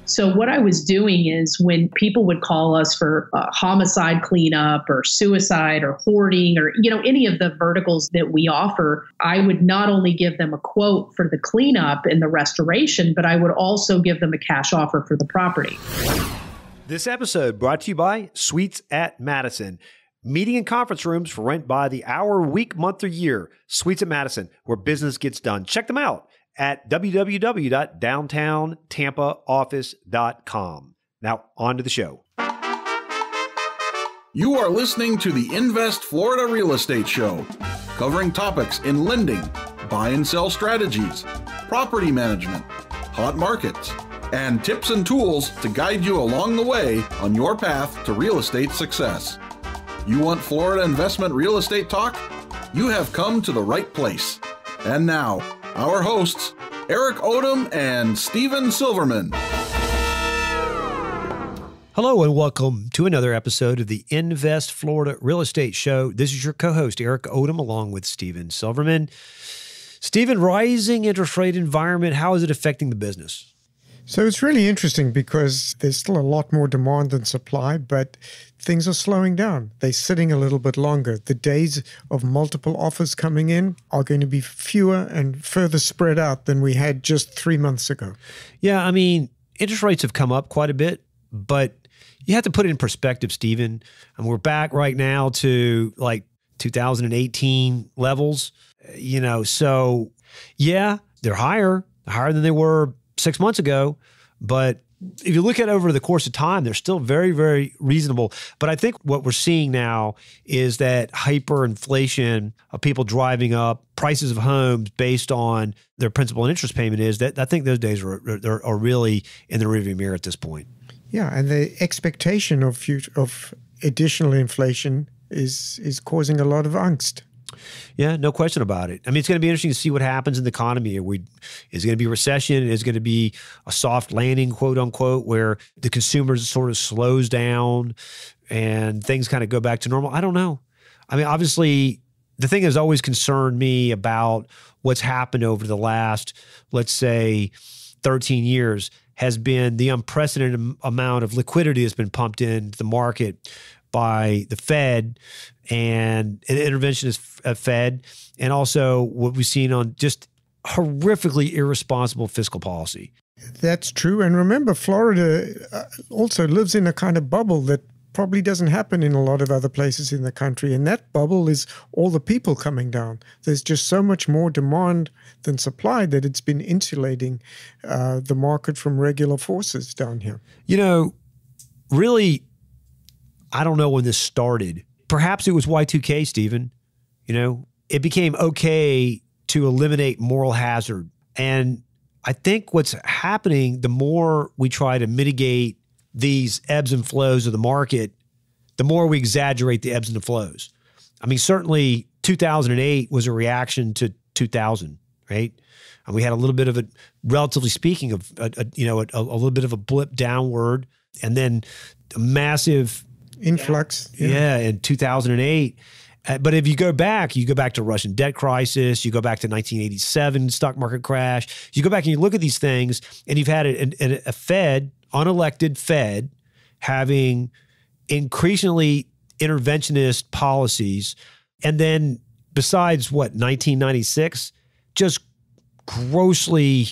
So what I was doing is when people would call us for homicide cleanup or suicide or hoarding or, any of the verticals that we offer, I would not only give them a quote for the cleanup and the restoration, but I would also give them a cash offer for the property. This episode brought to you by Suites at Madison. Meeting and conference rooms for rent by the hour, week, month, or year. Suites at Madison, where business gets done. Check them out at www.downtowntampaoffice.com. Now, on to the show. You are listening to the Invest Florida Real Estate Show, covering topics in lending, buy and sell strategies, property management, hot markets, and tips and tools to guide you along the way on your path to real estate success. You want Florida investment real estate talk? You have come to the right place. And now, our hosts, Eric Odom and Steven Silverman. Hello and welcome to another episode of the Invest Florida Real Estate Show. This is your co-host, Eric Odom, along with Steven Silverman. Steven, rising interest rate environment, how is it affecting the business? So it's really interesting because there's still a lot more demand than supply, but things are slowing down. They're sitting a little bit longer. The days of multiple offers coming in are going to be fewer and further spread out than we had just 3 months ago. Yeah, I mean, interest rates have come up quite a bit, but you have to put it in perspective, Steven. And we're back right now to like 2018 levels, so yeah, they're higher than they were 6 months ago, but if you look at it over the course of time, they're still very, very reasonable. But I think what we're seeing now is that hyperinflation of people driving up prices of homes based on their principal and interest payment is that I think those days are really in the rearview mirror at this point. Yeah, and the expectation of additional inflation is causing a lot of angst. Yeah, no question about it. I mean, it's going to be interesting to see what happens in the economy. Is it going to be a recession? Is it going to be a soft landing, quote unquote, where the consumer sort of slows down and things kind of go back to normal? I don't know. I mean, obviously, the thing that's always concerned me about what's happened over the last, let's say, 13 years has been the unprecedented amount of liquidity that's been pumped into the market by the Fed and an interventionist Fed, and also what we've seen on just horrifically irresponsible fiscal policy. That's true. And remember, Florida also lives in a kind of bubble that probably doesn't happen in a lot of other places in the country. And that bubble is all the people coming down. There's just so much more demand than supply that it's been insulating the market from regular forces down here. Really, I don't know when this started. Perhaps it was Y2K, Steven. It became okay to eliminate moral hazard. And I think what's happening, the more we try to mitigate these ebbs and flows of the market, the more we exaggerate the ebbs and the flows. I mean, certainly 2008 was a reaction to 2000, right? And we had a little bit of a, relatively speaking, of a little bit of a blip downward, and then a massive influx. Yeah, in 2008. But if you go back to Russian debt crisis, you go back to 1987 stock market crash, you go back and you look at these things, and you've had a Fed, unelected Fed, having increasingly interventionist policies. And then besides 1996, just grossly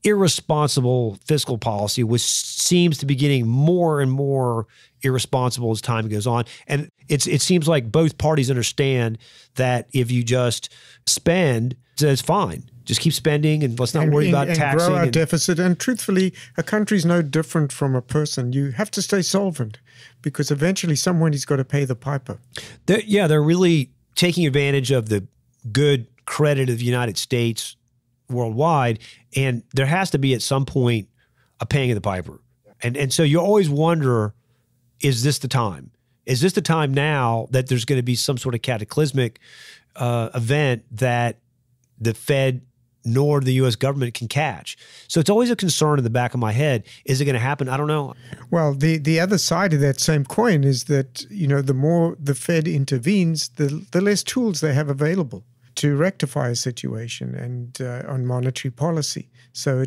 irresponsible fiscal policy, which seems to be getting more and more irresponsible as time goes on. And it seems like both parties understand that if you just spend, it's fine. Just keep spending and let's not worry about taxing. Grow our deficit. And truthfully, a country's no different from a person. You have to stay solvent because eventually somebody's got to pay the piper. They're really taking advantage of the good credit of the United States worldwide, and there has to be at some point a paying of the piper. And so you always wonder, is this the time? Is this the time now that there's going to be some sort of cataclysmic event that the Fed nor the U.S. government can catch? So it's always a concern in the back of my head. Is it going to happen? I don't know. Well, the other side of that same coin is that, the more the Fed intervenes, the less tools they have available to rectify a situation and on monetary policy. So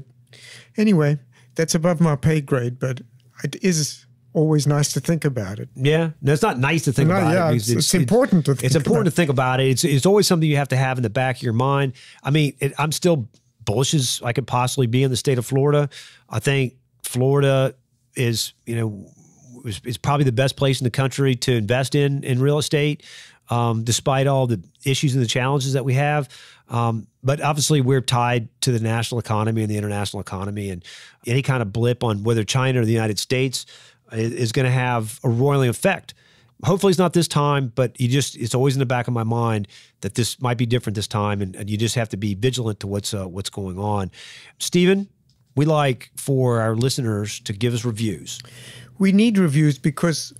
anyway, that's above my pay grade, but it is always nice to think about it. Yeah. No, it's not nice to think about yeah, it. It's important to think It's important to think about it. It's always something you have to have in the back of your mind. I mean, I'm still bullish as I could possibly be in the state of Florida. I think Florida is, is probably the best place in the country to invest in real estate, despite all the issues and the challenges that we have. But obviously we're tied to the national economy and the international economy, and any kind of blip on whether China or the United States is going to have a roiling effect. Hopefully it's not this time, but it's always in the back of my mind that this might be different this time, and you just have to be vigilant to what's going on. Stephen, we like for our listeners to give us reviews. We need reviews because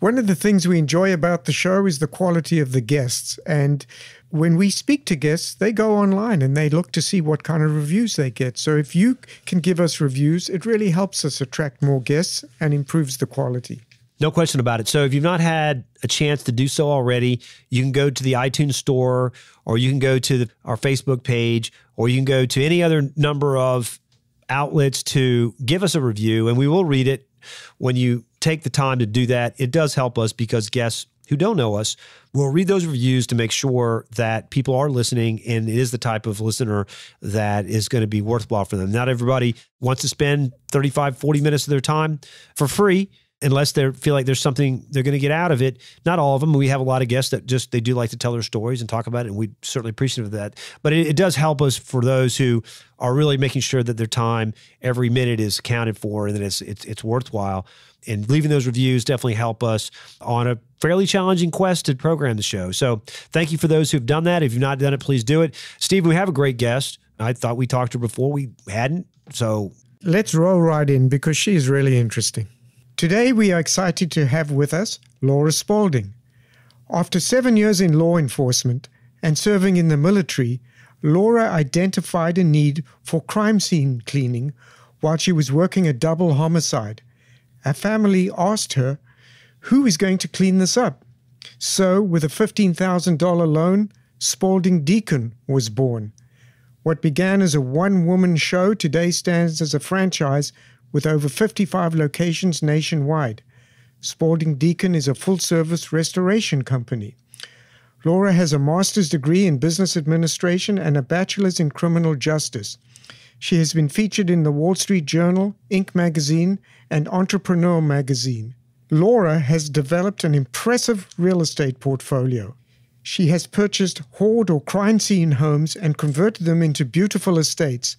one of the things we enjoy about the show is the quality of the guests. And when we speak to guests, they go online and they look to see what kind of reviews they get. So if you can give us reviews, it really helps us attract more guests and improves the quality. No question about it. So if you've not had a chance to do so already, you can go to the iTunes store, or you can go to our Facebook page, or you can go to any other number of outlets to give us a review, and we will read it. When you take the time to do that, it does help us, because guests who don't know us will read those reviews to make sure that people are listening, and it is the type of listener that is going to be worthwhile for them. Not everybody wants to spend 35, 40 minutes of their time for free, unless they feel like there's something they're going to get out of it. Not all of them. We have a lot of guests that they do like to tell their stories and talk about it, and we're certainly appreciative of that. But it does help us for those who are really making sure that their time, every minute, is accounted for, and that it's worthwhile. And leaving those reviews definitely help us on a fairly challenging quest to program the show. So thank you for those who've done that. If you've not done it, please do it. Steve, we have a great guest. I thought we talked to her before. We hadn't. So let's roll right in, because she's really interesting. Today, we are excited to have with us Laura Spaulding. After 7 years in law enforcement and serving in the military, Laura identified a need for crime scene cleaning while she was working a double homicide. Her family asked her, who is going to clean this up? So, with a $15,000 loan, Spaulding Deacon was born. What began as a one-woman show today stands as a franchise with over 55 locations nationwide. Spaulding Deacon is a full-service restoration company. Laura has a master's degree in business administration and a bachelor's in criminal justice. She has been featured in the Wall Street Journal, Inc. magazine, and Entrepreneur magazine. Laura has developed an impressive real estate portfolio. She has purchased hoard or crime scene homes and converted them into beautiful estates.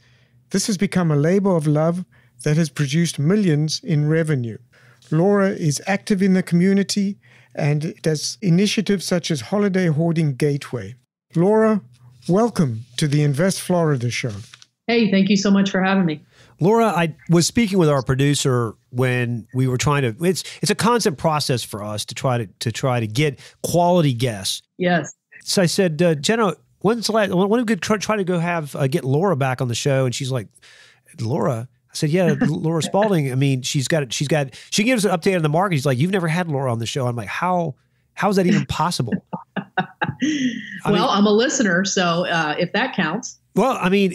This has become a labor of love that has produced millions in revenue. Laura is active in the community and does initiatives such as Holiday Hoarding Gateway. Laura, welcome to the Invest Florida show. Hey, thank you so much for having me. Laura, I was speaking with our producer when we were trying to. It's a constant process for us to try to get quality guests. Yes. So I said, Jenna, when's the last? When we could try to go get Laura back on the show? And she's like, Laura. I said, yeah, Laura Spaulding. I mean, she gives an update on the market. He's like, you've never had Laura on the show. I'm like, how is that even possible? I'm a listener, so if that counts. Well, I mean,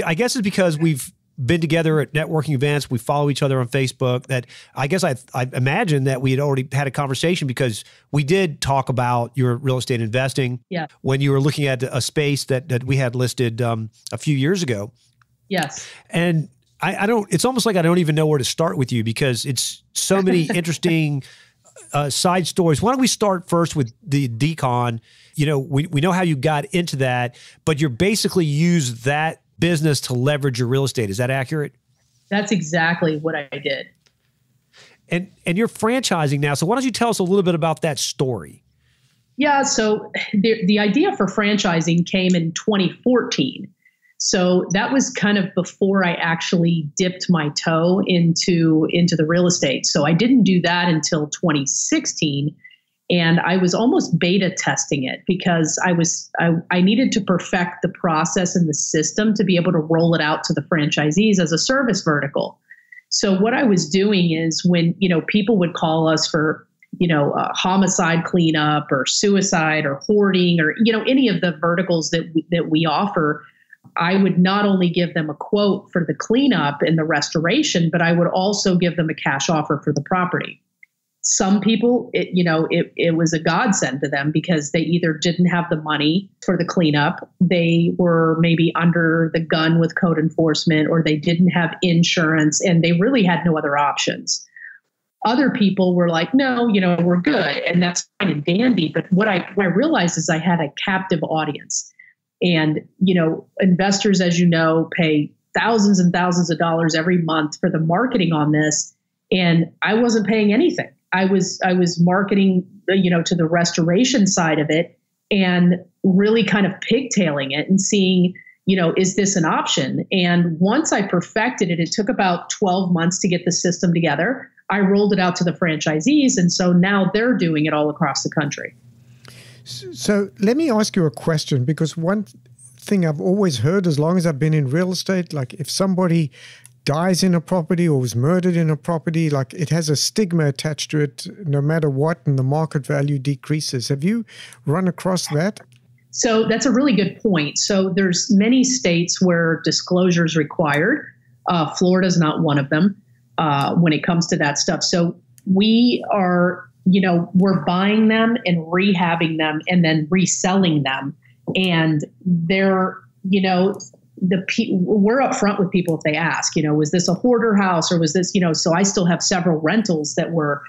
I guess it's because we've been together at networking events. We follow each other on Facebook. That I guess I imagine that we had already had a conversation, because we did talk about your real estate investing when you were looking at a space that we had listed a few years ago. Yes. And it's almost like I don't even know where to start with you, because it's so many interesting side stories. Why don't we start first with the decon? We know how you got into that, but you basically used that business to leverage your real estate. Is that accurate? That's exactly what I did. And you're franchising now. So why don't you tell us a little bit about that story? Yeah. So the idea for franchising came in 2014. So that was kind of before I actually dipped my toe into the real estate. So I didn't do that until 2016. And I was almost beta testing it, because I needed to perfect the process and the system to be able to roll it out to the franchisees as a service vertical. So what I was doing is, when, people would call us for, homicide cleanup or suicide or hoarding or, any of the verticals that we offer, I would not only give them a quote for the cleanup and the restoration, but I would also give them a cash offer for the property. Some people, it was a godsend to them because they either didn't have the money for the cleanup, they were maybe under the gun with code enforcement, or they didn't have insurance, and they really had no other options. Other people were like, no, we're good, and that's fine and dandy. But what I realized is I had a captive audience. And, investors, as you know, pay thousands and thousands of dollars every month for the marketing on this. And I wasn't paying anything. I was marketing, to the restoration side of it and really kind of pigtailing it and seeing, is this an option? And once I perfected it, it took about 12 months to get the system together. I rolled it out to the franchisees. And so now they're doing it all across the country. So let me ask you a question, because one thing I've always heard as long as I've been in real estate, like if somebody dies in a property or was murdered in a property, like it has a stigma attached to it no matter what, and the market value decreases. Have you run across that? So that's a really good point. So there's many states where disclosure is required. Florida is not one of them when it comes to that stuff. So we are, we're buying them and rehabbing them and then reselling them. And they're, we're upfront with people if they ask, was this a hoarder house or was this, so I still have several rentals that were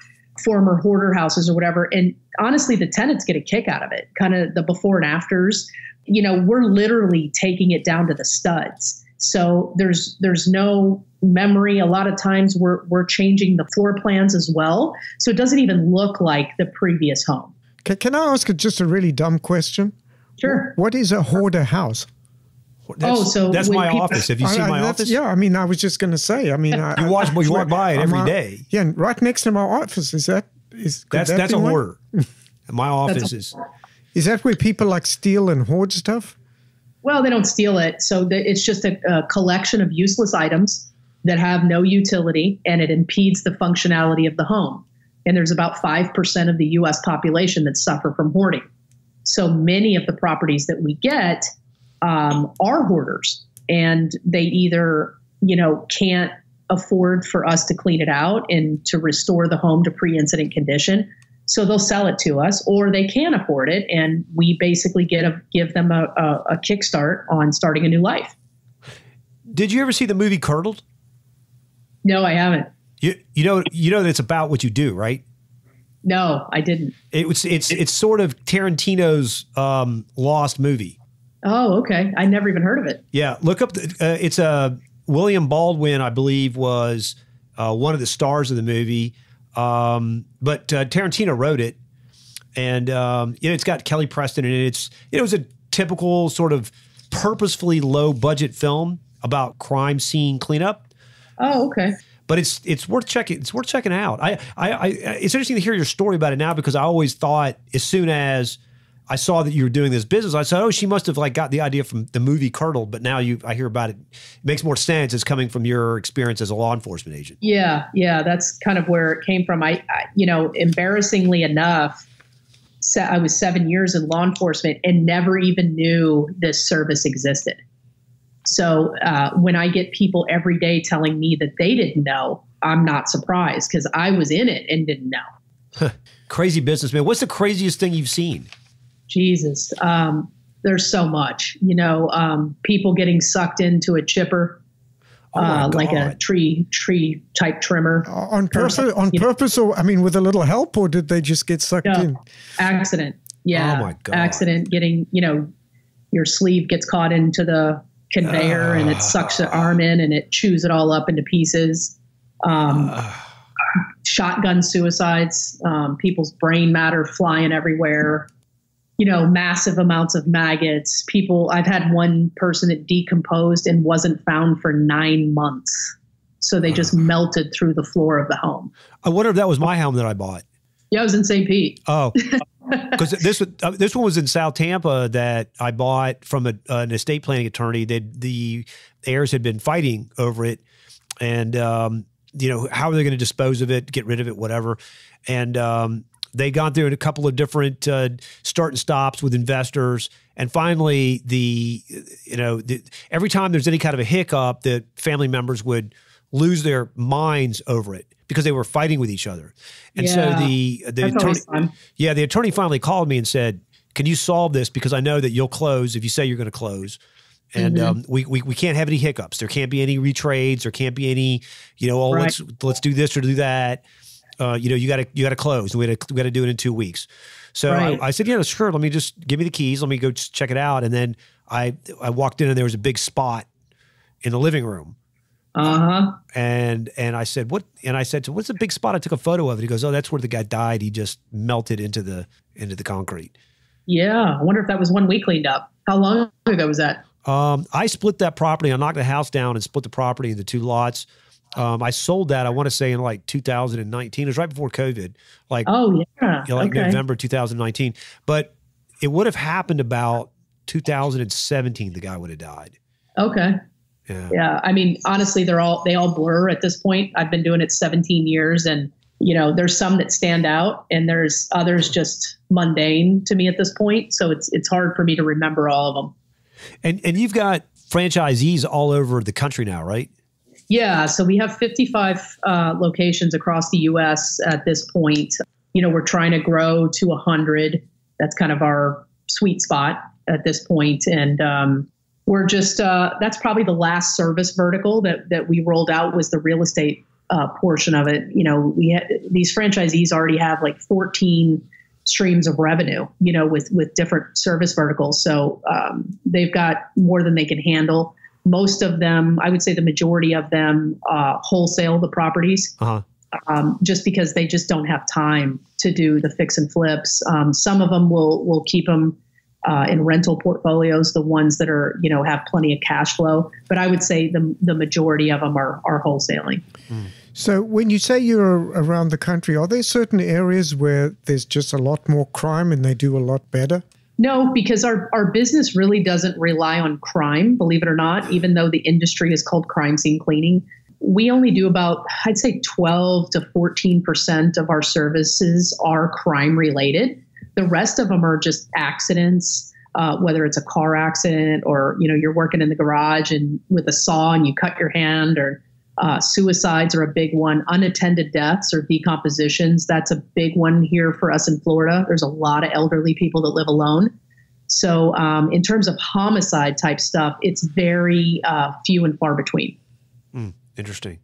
former hoarder houses or whatever. And honestly, the tenants get a kick out of it, kind of the before and afters. We're literally taking it down to the studs. So there's no memory. A lot of times we're changing the floor plans as well. So it doesn't even look like the previous home. Can I ask just a really dumb question? Sure. What is a hoarder house? That's my office. Have you seen my office? Yeah, I was just going to say. You walk by it every day. Yeah, and right next to my office. That's a hoarder. My office is. Is that where people like steal and hoard stuff? Well, they don't steal it. So it's just a collection of useless items that have no utility, and it impedes the functionality of the home. And there's about 5% of the U.S. population that suffer from hoarding. So many of the properties that we get are hoarders, and they either, can't afford for us to clean it out and to restore the home to pre-incident condition. So they'll sell it to us, or they can afford it. And we basically give them a kickstart on starting a new life. Did you ever see the movie Curdled? No, I haven't. You know that it's about what you do, right? No, I didn't. It's sort of Tarantino's Lost movie. Oh, okay. I never even heard of it. Yeah, look up. It's William Baldwin, I believe, was one of the stars of the movie. But Tarantino wrote it, and it's got Kelly Preston in it. It was a typical sort of purposefully low budget film about crime scene cleanup. Oh, okay. But it's worth checking. It's worth checking out. It's interesting to hear your story about it now, because I always thought, as soon as I saw that you were doing this business, I said, oh, she must have got the idea from the movie Curdled. But now I hear about it. It makes more sense. It's coming from your experience as a law enforcement agent. Yeah. That's kind of where it came from. I embarrassingly enough, I was 7 years in law enforcement and never even knew this service existed. So when I get people every day telling me that they didn't know, I'm not surprised, because I was in it and didn't know. Crazy business, man. What's the craziest thing you've seen? Jesus. There's so much, people getting sucked into a chipper, like a tree type trimmer. On purpose, or with a little help, or did they just get sucked in? Accident. Yeah. Oh my God. Accident, getting, your sleeve gets caught into the conveyor and it sucks the arm in and it chews it all up into pieces. Shotgun suicides, people's brain matter flying everywhere. Massive amounts of maggots. I've had one person that decomposed and wasn't found for 9 months. So they just melted through the floor of the home. I wonder if that was my home that I bought. Yeah, I was in St. Pete. Oh, because this one was in South Tampa that I bought from an estate planning attorney. The heirs had been fighting over it, and how are they going to dispose of it, get rid of it, whatever. And they gone through a couple of different start and stops with investors, And finally, every time there's any kind of a hiccup, the family members would lose their minds over it because they were fighting with each other. And so the attorney finally called me and said, "Can you solve this? Because I know that you'll close if you say you're going to close. And we can't have any hiccups. There can't be any retrades. There can't be any, let's do this or do that. You got to close. We got to do it in 2 weeks." So I said, "Yeah, sure. Let me just give me the keys. Let me go just check it out." And then I walked in and there was a big spot in the living room. And I said, "What?" And I said, "So what's the big spot?" I took a photo of it. He goes, "Oh, that's where the guy died. He just melted into the concrete." Yeah, I wonder if that was one we cleaned up. How long ago was that? I split that property. I knocked the house down and split the property into 2 lots. I sold that, I want to say, in like 2019. It was right before COVID. November 2019. But it would have happened about 2017. The guy would have died. Okay. Yeah. I mean, honestly, they all blur at this point. I've been doing it 17 years, and there's some that stand out, and there's others just mundane to me at this point. So it's hard for me to remember all of them. And you've got franchisees all over the country now, right? Yeah. So we have 55 locations across the U.S. at this point. We're trying to grow to 100. That's kind of our sweet spot at this point. And we're just that's probably the last service vertical that we rolled out was the real estate portion of it. These franchisees already have like 14 streams of revenue, with different service verticals. So they've got more than they can handle. Most of them, I would say the majority of them, wholesale the properties, just because they just don't have time to do the fix and flips. Some of them will keep them in rental portfolios, the ones that are, have plenty of cash flow. But I would say the majority of them are wholesaling. So when you say you're around the country, are there certain areas where there's just a lot more crime and they do a lot better? No, because our business really doesn't rely on crime, believe it or not, even though the industry is called crime scene cleaning. We only do about, I'd say 12 to 14% of our services are crime related. The rest of them are just accidents, whether it's a car accident or, you're working in the garage and with a saw and you cut your hand, or suicides are a big one. Unattended deaths or decompositions, that's a big one here for us in Florida. There's a lot of elderly people that live alone. So in terms of homicide type stuff, it's very few and far between. Interesting.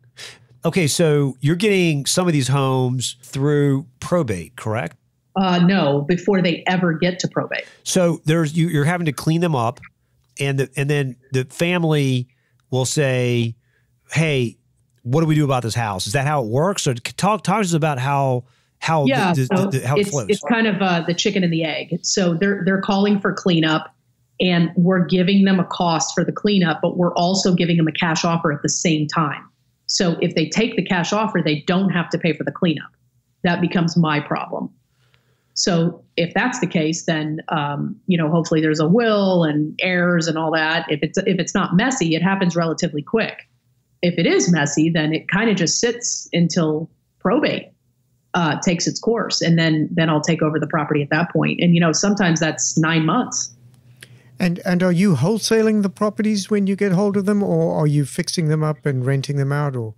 Okay, so you're getting some of these homes through probate, correct? No, before they ever get to probate. So you're having to clean them up, and then the family will say, "Hey, what do we do about this house?" Is that how it works? Or talk to us about how how it flows. It's kind of the chicken and the egg. So they're calling for cleanup, and we're giving them a cost for the cleanup, but we're also giving them a cash offer at the same time. So if they take the cash offer, they don't have to pay for the cleanup. That becomes my problem. So if that's the case, then hopefully there's a will and heirs and all that. If it's not messy, it happens relatively quick. If it is messy, then it kind of just sits until probate takes its course, and then I'll take over the property at that point. And sometimes that's 9 months. And are you wholesaling the properties when you get hold of them, or are you fixing them up and renting them out, or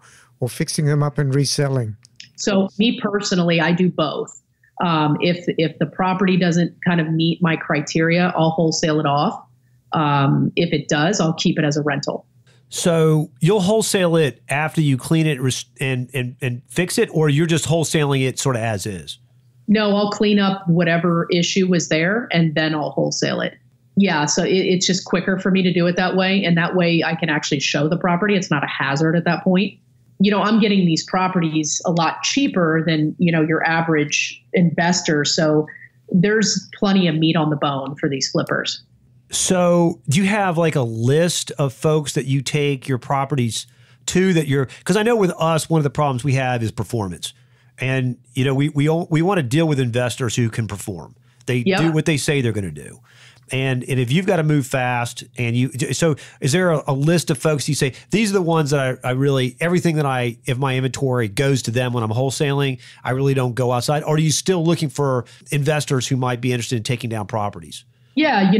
fixing them up and reselling? So me personally, I do both. If the property doesn't kind of meet my criteria, I'll wholesale it off. If it does, I'll keep it as a rental. So you'll wholesale it after you clean it and fix it, or you're just wholesaling it sort of as is? No, I'll clean up whatever issue was there, and then I'll wholesale it. Yeah, so it's just quicker for me to do it that way, and that way I can actually show the property. It's not a hazard at that point. I'm getting these properties a lot cheaper than, your average investor. So there's plenty of meat on the bone for these flippers. So do you have like a list of folks that you take your properties to because I know with us, one of the problems we have is performance. And, we want to deal with investors who can perform. They do what they say they're going to do. And if you've got to move fast so is there a list of folks you say, these are the ones that I really, everything that if my inventory goes to them when I'm wholesaling, I really don't go outside? Or are you still looking for investors who might be interested in taking down properties? Yeah,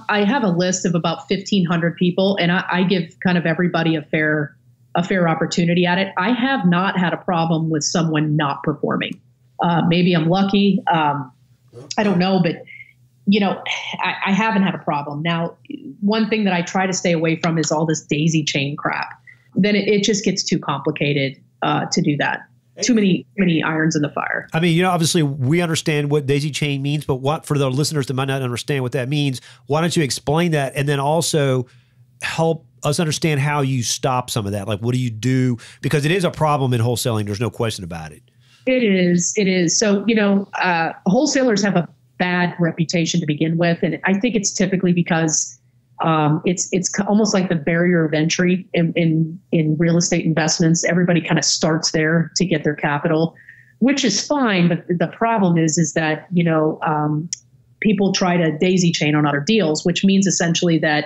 I have a list of about 1,500 people, and I give kind of everybody a fair opportunity at it. I have not had a problem with someone not performing. Maybe I'm lucky. I don't know, but I haven't had a problem. Now, one thing that I try to stay away from is all this daisy chain crap. Then it just gets too complicated to do that. Too many irons in the fire. I mean, obviously we understand what daisy chain means, but what for the listeners that might not understand what that means, why don't you explain that and then also help us understand how you stop some of that? Like, what do you do? Because it is a problem in wholesaling. There's no question about it. It is. So, wholesalers have a bad reputation to begin with. And I think it's typically because it's almost like the barrier of entry in real estate investments. Everybody kind of starts there to get their capital, which is fine. But the problem is that, people try to daisy chain on other deals, which means essentially that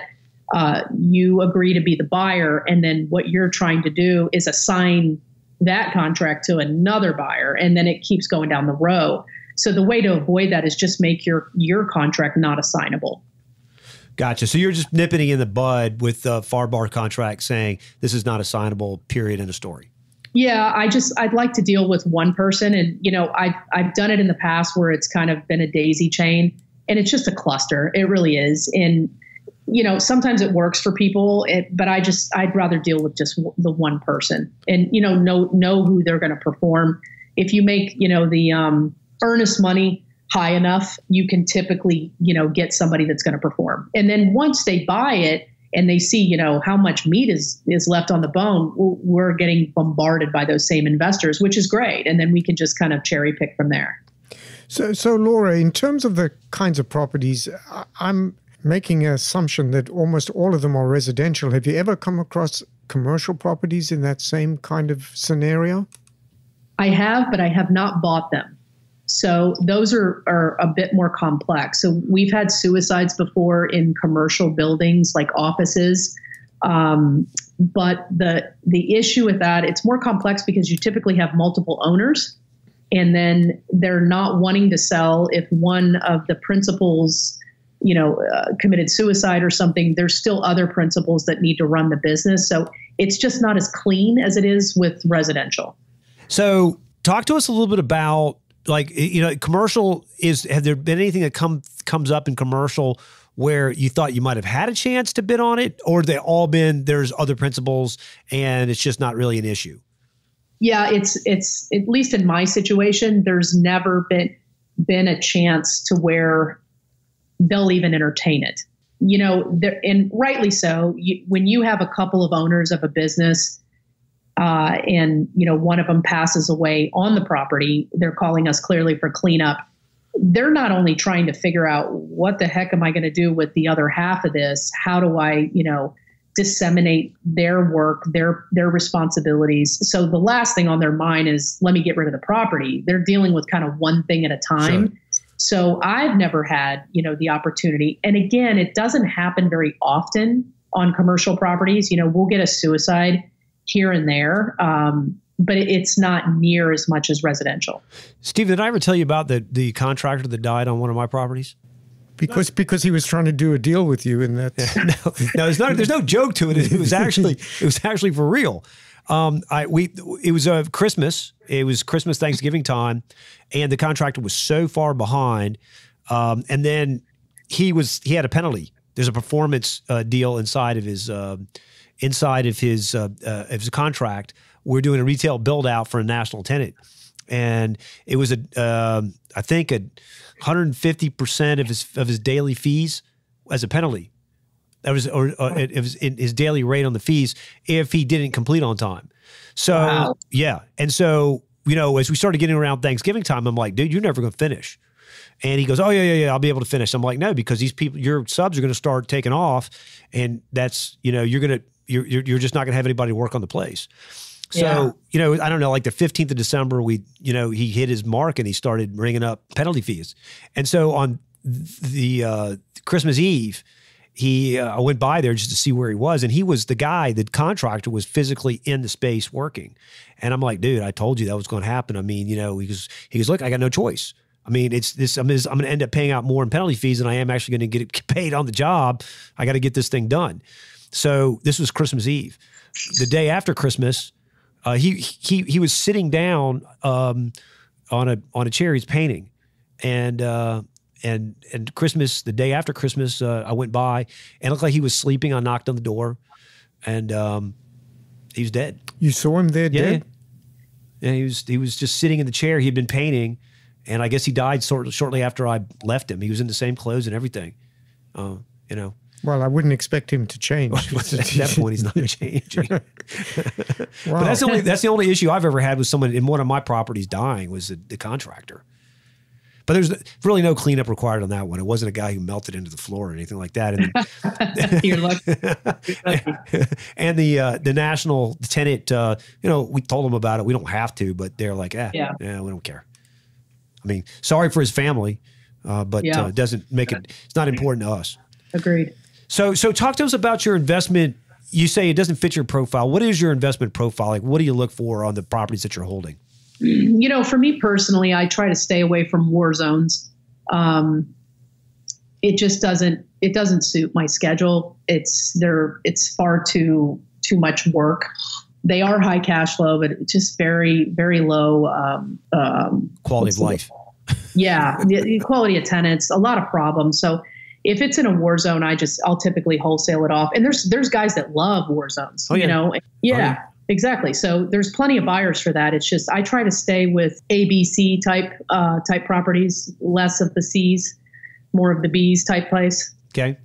you agree to be the buyer. And then what you're trying to do is assign that contract to another buyer. And then it keeps going down the row. So the way to avoid that is just make your contract not assignable. Gotcha. So you're just nipping it in the bud with the FAR bar contract saying this is not assignable, period, in a story. Yeah, I'd like to deal with one person. And, I've done it in the past where it's kind of been a daisy chain and it's just a cluster. It really is. And, sometimes it works for people, but I'd rather deal with just the one person and, know who they're going to perform. If you make, the earnest money high enough, you can typically, get somebody that's going to perform. And then once they buy it and they see, how much meat is left on the bone, we're getting bombarded by those same investors, which is great. And then we can just kind of cherry pick from there. So Laura, in terms of the kinds of properties, I'm making an assumption that almost all of them are residential. Have you ever come across commercial properties in that same kind of scenario? I have, but I have not bought them. So those are a bit more complex. So we've had suicides before in commercial buildings like offices. But the issue with that, it's more complex because you typically have multiple owners and then they're not wanting to sell if one of the principals committed suicide or something. There's still other principals that need to run the business. So it's just not as clean as it is with residential. So talk to us a little bit about commercial have there been anything that comes up in commercial where you thought you might have had a chance to bid on it, or they all been, there's other principals and it's just not really an issue? Yeah, it's at least in my situation, there's never been a chance to where they'll even entertain it. And rightly so. When you have a couple of owners of a business, and one of them passes away on the property, they're calling us clearly for cleanup. They're not only trying to figure out what the heck am I going to do with the other half of this? How do I, disseminate their work, their responsibilities? So the last thing on their mind is, let me get rid of the property. They're dealing with kind of one thing at a time. Sure. So I've never had, the opportunity. And again, it doesn't happen very often on commercial properties. We'll get a suicide here and there, but it's not near as much as residential. Steve, did I ever tell you about the contractor that died on one of my properties? Because he was trying to do a deal with you, and that's no, there's no joke to it. It was actually for real. It was Christmas. It was Christmas, Thanksgiving time, and the contractor was so far behind. And then he had a penalty. There's a performance deal inside of his contract. We're doing a retail build out for a national tenant, and it was I think 150% of his daily fees as a penalty. That was it was in his daily rate on the fees if he didn't complete on time. So wow. Yeah, and so as we started getting around Thanksgiving time, I'm like, dude, you're never going to finish. And he goes, oh yeah, I'll be able to finish. I'm like, no, because these people, your subs are going to start taking off, and that's you're just not going to have anybody work on the place. So, yeah. I don't know, like the 15th of December, he hit his mark and he started ringing up penalty fees. And so on the Christmas Eve, I went by there just to see where he was. And he was the guy, the contractor was physically in the space working. And I'm like, dude, I told you that was going to happen. I mean, he goes, look, I got no choice. I mean, it's this. I'm going to end up paying out more in penalty fees than I am actually going to get paid on the job. I got to get this thing done. So this was Christmas Eve. The day after Christmas, he was sitting down on a chair. He's painting, and Christmas, the day after Christmas, I went by and it looked like he was sleeping. I knocked on the door, and he was dead. You saw him there dead? Yeah, he was just sitting in the chair. He had been painting, and I guess he died shortly after I left him. He was in the same clothes and everything. You know. Well, I wouldn't expect him to change. At that point, he's not changing. Wow. But that's the only issue I've ever had with someone in one of my properties dying was the contractor. But there's really no cleanup required on that one. It wasn't a guy who melted into the floor or anything like that. And You're lucky. And the national tenant, we told them about it. We don't have to, but they're like, yeah, we don't care. I mean, sorry for his family, but it doesn't make it. It's not important to us. Agreed. So talk to us about your investment. You say it doesn't fit your profile. What is your investment profile? Like, what do you look for on the properties that you're holding? You know, for me personally, I try to stay away from war zones. It just doesn't suit my schedule. It's far too much work. They are high cash flow, but just very, very low quality of life. Yeah, the quality of tenants, a lot of problems. So if it's in a war zone, I'll typically wholesale it off. And there's guys that love war zones. Oh, yeah. You know, yeah. Exactly. So there's plenty of buyers for that. It's just I try to stay with ABC type properties, less of the C's, more of the B's type place. Okay.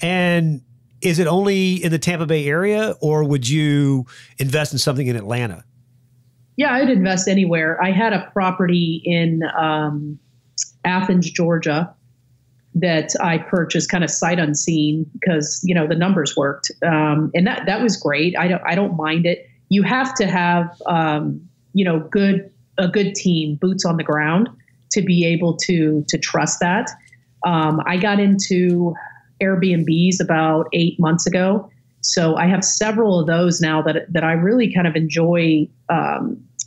And is it only in the Tampa Bay area, or would you invest in something in Atlanta? Yeah, I'd invest anywhere. I had a property in Athens, Georgia, that I purchased kind of sight unseen because the numbers worked, and that was great. I don't mind it. You have to have, a good team, boots on the ground, to be able to trust that. I got into Airbnbs about 8 months ago, so I have several of those now that I really kind of enjoy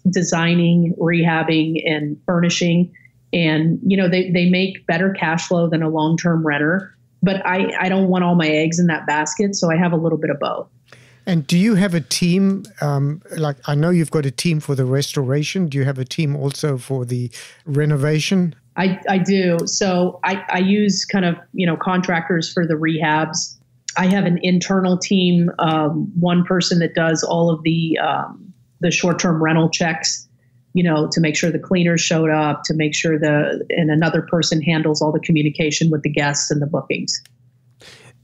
designing, rehabbing, and furnishing. And they make better cash flow than a long-term renter. But I don't want all my eggs in that basket, so I have a little bit of both. And do you have a team, like I know you've got a team for the restoration. Do you have a team also for the renovation? I do. So I use kind of, contractors for the rehabs. I have an internal team, one person that does all of the short-term rental checks, to make sure the cleaners showed up, to make sure and another person handles all the communication with the guests and the bookings.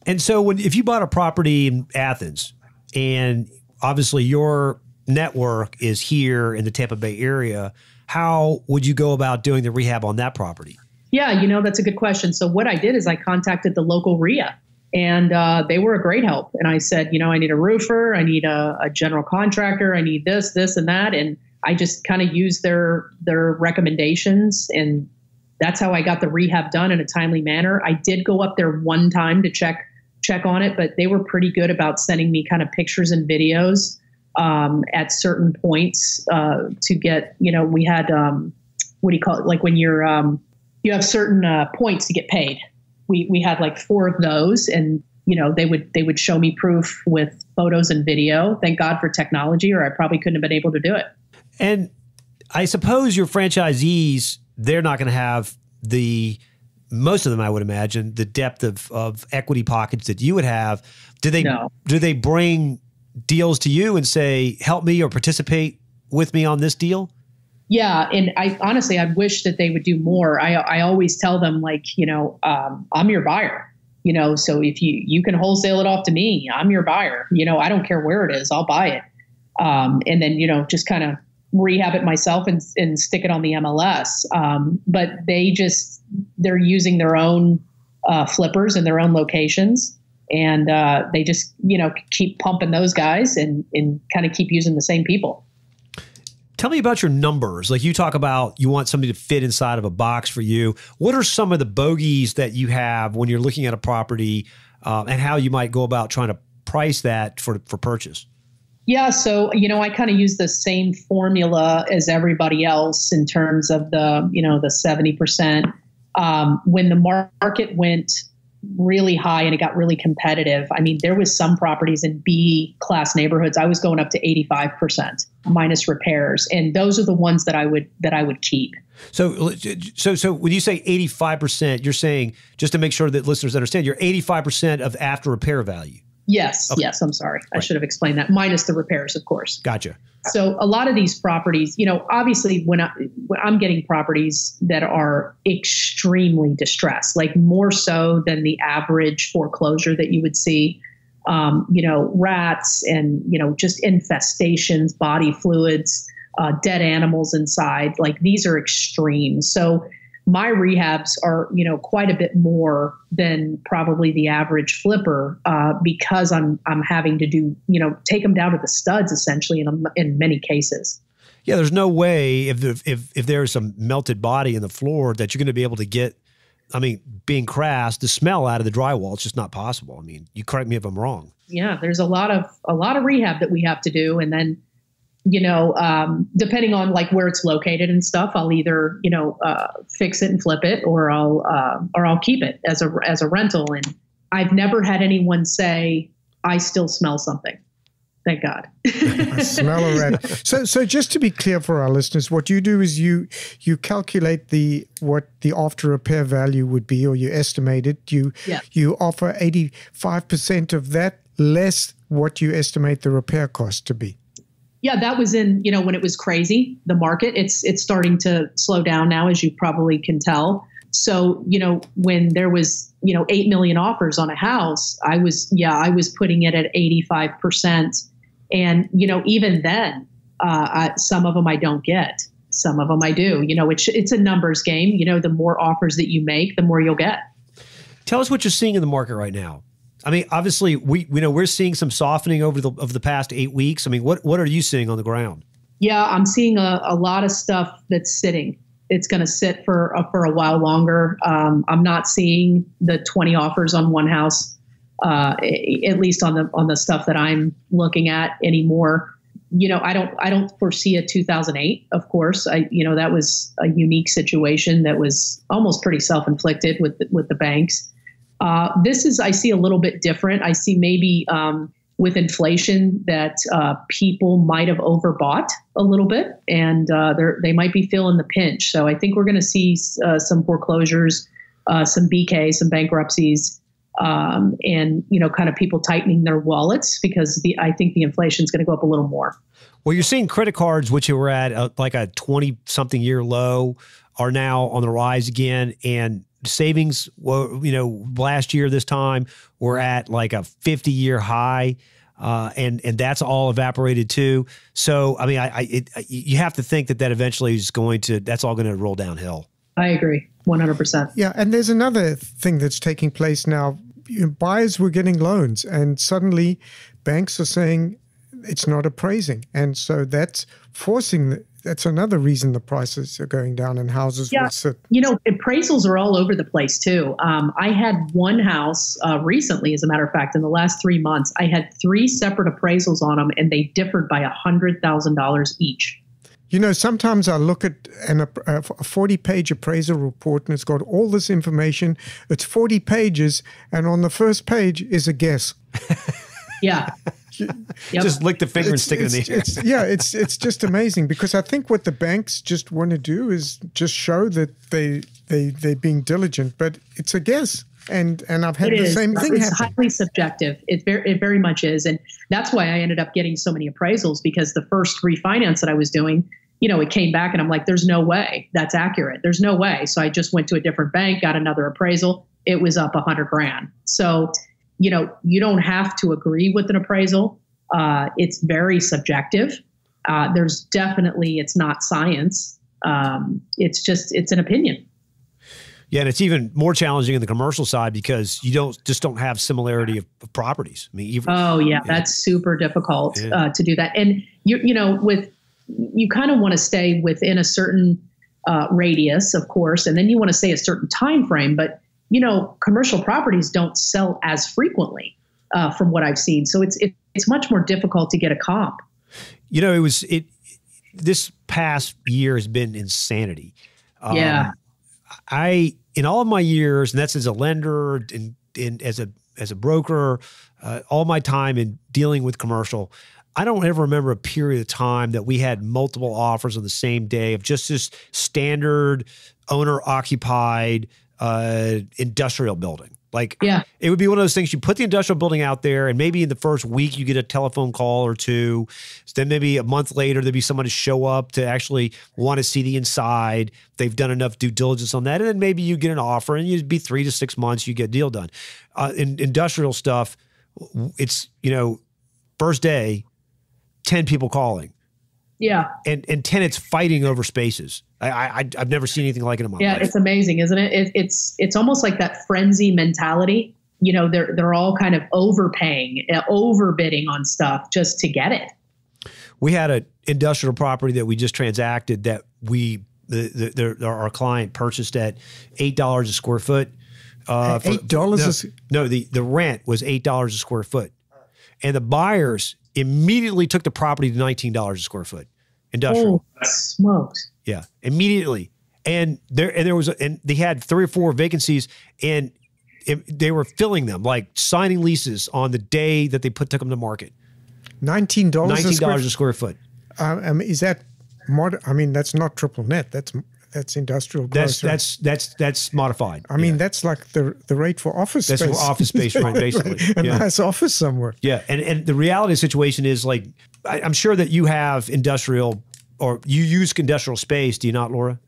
And so if you bought a property in Athens, and obviously your network is here in the Tampa Bay area, how would you go about doing the rehab on that property? Yeah, that's a good question. So what I did is I contacted the local RIA, and they were a great help. And I said, I need a roofer, I need a general contractor, I need this, and that. And I just kind of used their recommendations, and that's how I got the rehab done in a timely manner. I did go up there one time to check on it, but they were pretty good about sending me kind of pictures and videos at certain points to get, we had, what do you call it? Like when you're, you have certain points to get paid. We had like 4 of those, and, they would show me proof with photos and video. Thank God for technology, or I probably couldn't have been able to do it. And I suppose your franchisees, they're not going to have most of them, I would imagine, the depth of equity pockets that you would have. Do they bring deals to you and say, help me or participate with me on this deal? Yeah. And I honestly, I wish that they would do more. I always tell them, like, I'm your buyer, so if you can wholesale it off to me, I'm your buyer. I don't care where it is, I'll buy it. And then, just kind of rehab it myself and stick it on the MLS. But they're using their own flippers in their own locations. And they just, keep pumping those guys and kind of keep using the same people. Tell me about your numbers. Like, you talk about you want somebody to fit inside of a box for you. What are some of the bogeys that you have when you're looking at a property and how you might go about trying to price that for purchase? Yeah. So, I kind of use the same formula as everybody else in terms of the 70%. When the market went really high and it got really competitive, I mean, there was some properties in B class neighborhoods. I was going up to 85% minus repairs. And those are the ones that I would keep. So when you say 85%, you're saying, just to make sure that listeners understand, you're 85% of after repair value. Yes. Okay. Yes. I'm sorry. Right. I should have explained that, minus the repairs, of course. Gotcha. So a lot of these properties, obviously when I'm getting properties that are extremely distressed, like more so than the average foreclosure that you would see, rats and, just infestations, body fluids, dead animals inside, like these are extreme. So my rehabs are, quite a bit more than probably the average flipper because I'm having to do, take them down to the studs essentially in many cases. Yeah, there's no way if there's some melted body in the floor that you're going to be able to get, being crass, the smell out of the drywall. It's just not possible. I mean, you correct me if I'm wrong. Yeah, there's a lot of rehab that we have to do, and then depending on like where it's located and stuff, I'll either, fix it and flip it, or I'll keep it as a rental. And I've never had anyone say, I still smell something. Thank God. I smell a rat. So just to be clear for our listeners, what you do is you calculate what the after repair value would be, or you estimate it. You offer 85% of that less what you estimate the repair cost to be. Yeah, that was in, when it was crazy, the market. It's starting to slow down now, as you probably can tell. So, when there was, 8 million offers on a house, I was putting it at 85%. And, even then, some of them I don't get. Some of them I do. It's a numbers game. The more offers that you make, the more you'll get. Tell us what you're seeing in the market right now. Obviously, we know we're seeing some softening over the past 8 weeks. What are you seeing on the ground? Yeah, I'm seeing a lot of stuff that's sitting. It's going to sit for a while longer. I'm not seeing the 20 offers on one house, at least on the stuff that I'm looking at anymore. I don't foresee a 2008. Of course, that was a unique situation that was almost pretty self-inflicted with the banks. I see a little bit different. I see maybe with inflation that people might have overbought a little bit, and they might be feeling the pinch. So I think we're going to see some foreclosures, some BK, some bankruptcies, and kind of people tightening their wallets because I think the inflation is going to go up a little more. Well, you're seeing credit cards, which were at like a 20-something year low, are now on the rise again, and savings, last year this time were at like a 50-year high, and that's all evaporated too. So, you have to think that eventually is that's all going to roll downhill. I agree, 100%. Yeah, and there's another thing that's taking place now. Buyers were getting loans, and suddenly banks are saying it's not appraising, and so that's that's another reason the prices are going down and houses will sit. Appraisals are all over the place too. I had one house recently, as a matter of fact, in the last 3 months, I had 3 separate appraisals on them, and they differed by $100,000 each. Sometimes I look at a 40-page appraisal report, and it's got all this information. It's 40 pages, and on the first page is a guess. Yeah. Yep. Just lick the finger and stick it in the air. It's just amazing, because I think what the banks just want to do is just show that they're being diligent, but it's a guess. And I've had the same thing happen. It's highly subjective. It very much is. And that's why I ended up getting so many appraisals, because the first refinance that I was doing, it came back and I'm like, there's no way that's accurate. There's no way. So I just went to a different bank, got another appraisal. It was up $100,000. So, you don't have to agree with an appraisal. It's very subjective. It's not science. It's an opinion. Yeah, and it's even more challenging in the commercial side because you don't have similarity of properties. That's super difficult to do that. And you kind of want to stay within a certain radius, of course, and then you want to say a certain time frame. But commercial properties don't sell as frequently from what I've seen, so it's much more difficult to get a comp This past year has been insanity. Yeah. In all of my years, and that's as a lender and as a broker, all my time in dealing with commercial, I don't ever remember a period of time that we had multiple offers on the same day of just this standard owner-occupied industrial building. Like, it would be one of those things, you put the industrial building out there and maybe in the first week you get a telephone call or two. Then maybe a month later, there'd be someone to show up to actually want to see the inside. They've done enough due diligence on that. And then maybe you get an offer and you'd be 3 to 6 months, you get a deal done. In industrial stuff, it's, first day, 10 people calling. Yeah. And tenants fighting over spaces. I've never seen anything like it in my life. It's amazing, isn't it? It's almost like that frenzy mentality. They're all kind of overpaying, overbidding on stuff just to get it. We had an industrial property that we just transacted that our client purchased at $8 a square foot. $8? No, the rent was $8 a square foot. And the buyers immediately took the property to $19 a square foot. Industrial. Oh, smokes. Yeah, immediately. And they had 3 or 4 vacancies, and they were filling them, like signing leases on the day that they took them to market. $19 a square foot. Is that that's not triple net. That's industrial gross. That's modified. That's like the rate for office space. That's for office space, right? Basically, a nice office somewhere. Yeah, and the reality of the situation is, like, I'm sure that you have industrial, or you use industrial space. Do you not, Laura?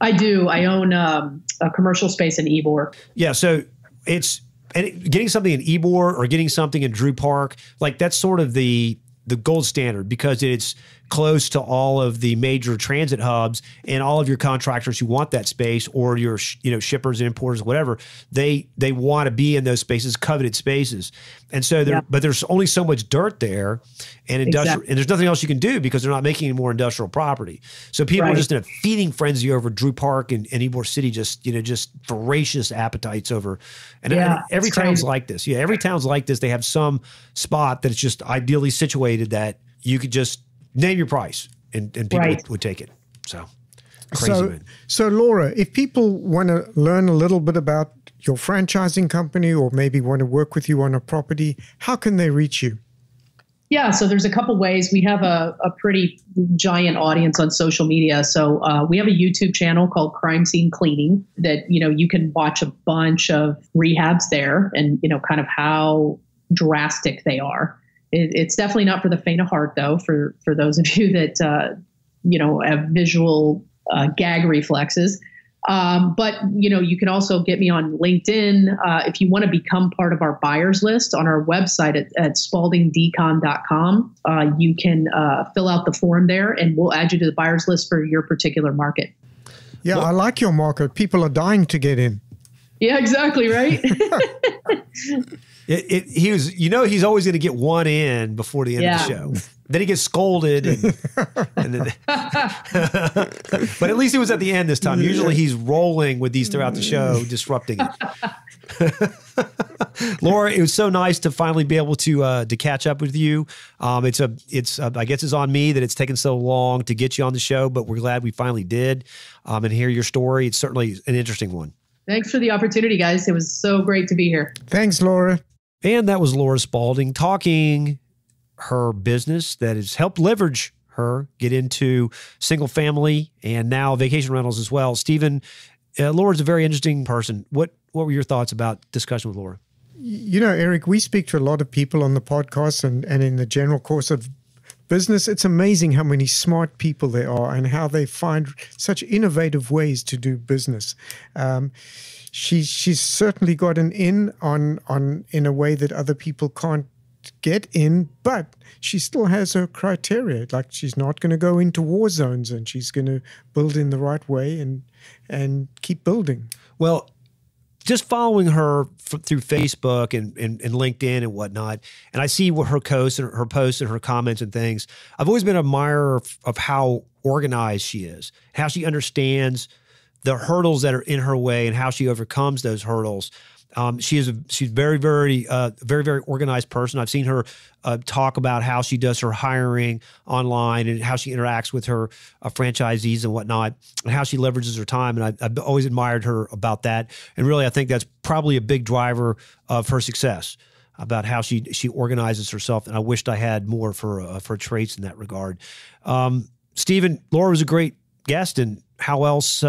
I do. I own a commercial space in Ybor. Yeah, so getting something in Ybor or getting something in Drew Park, like, that's sort of the gold standard, because it's close to all of the major transit hubs, and all of your contractors who want that space, or your shippers, importers, whatever, they want to be in those spaces, coveted spaces. And so but there's only so much dirt there, and industrial, and there's nothing else you can do because they're not making any more industrial property. So people are just in a feeding frenzy over Drew Park and Ybor City, just voracious appetites over. And every town's like this. Yeah, every town's like this. They have some spot that it's just ideally situated that you could just name your price and people would take it. So crazy, man. So Laura, if people want to learn a little bit about your franchising company, or maybe want to work with you on a property, how can they reach you? Yeah, so there's a couple ways. We have a pretty giant audience on social media. So we have a YouTube channel called Crime Scene Cleaning that, you can watch a bunch of rehabs there and, kind of how drastic they are. It's definitely not for the faint of heart, though, for those of you that, have visual gag reflexes. But, you can also get me on LinkedIn. If you want to become part of our buyers list on our website at spauldingdecon.com, you can fill out the form there, and we'll add you to the buyers list for your particular market. Yeah, I like your market. People are dying to get in. Yeah, exactly, right? He's always going to get one in before the end of the show. Then he gets scolded. And then, but at least he was at the end this time. Usually he's rolling with these throughout the show, disrupting it. Laura, it was so nice to finally be able to catch up with you. I guess it's on me that it's taken so long to get you on the show, but we're glad we finally did and hear your story. It's certainly an interesting one. Thanks for the opportunity, guys. It was so great to be here. Thanks, Laura. And that was Laura Spaulding talking her business that has helped leverage her get into single family and now vacation rentals as well. Stephen, Laura's a very interesting person. What were your thoughts about discussion with Laura? Eric, we speak to a lot of people on the podcast and in the general course of business. It's amazing how many smart people there are and how they find such innovative ways to do business. She's certainly got an in in a way that other people can't get in, but she still has her criteria. Like, she's not going to go into war zones, and she's going to build in the right way and keep building. Well, just following her through Facebook and LinkedIn and whatnot, and I see what her posts and her comments and things. I've always been an admirer of how organized she is, how she understands the hurdles that are in her way and how she overcomes those hurdles. She's very, very, very organized person. I've seen her talk about how she does her hiring online and how she interacts with her franchisees and whatnot, and how she leverages her time. And I've always admired her about that. And really, I think that's probably a big driver of her success, about how she organizes herself. And I wished I had more for traits in that regard. Stephen, Laura was a great guest. And how else,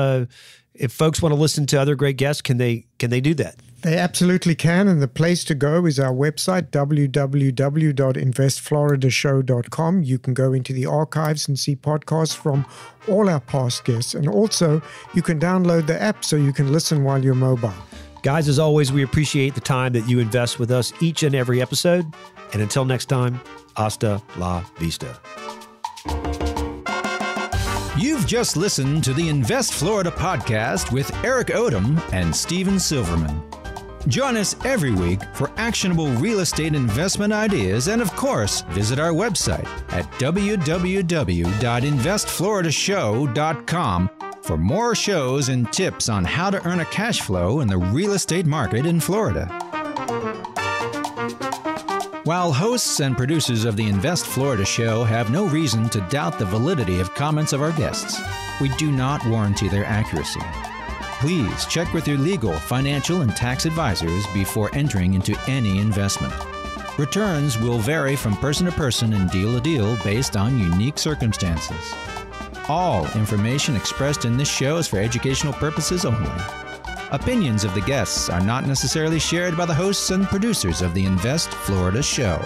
if folks want to listen to other great guests, can they do that? They absolutely can. And the place to go is our website, www.investfloridashow.com. You can go into the archives and see podcasts from all our past guests. And also, you can download the app so you can listen while you're mobile. Guys, as always, we appreciate the time that you invest with us each and every episode. And until next time, hasta la vista. You've just listened to the Invest Florida podcast with Eric Odom and Stephen Silverman. Join us every week for actionable real estate investment ideas, and of course, visit our website at www.investfloridashow.com for more shows and tips on how to earn a cash flow in the real estate market in Florida. While hosts and producers of the Invest Florida show have no reason to doubt the validity of comments of our guests, we do not warranty their accuracy. Please check with your legal, financial, and tax advisors before entering into any investment. Returns will vary from person to person and deal to deal based on unique circumstances. All information expressed in this show is for educational purposes only. Opinions of the guests are not necessarily shared by the hosts and producers of the Invest Florida show.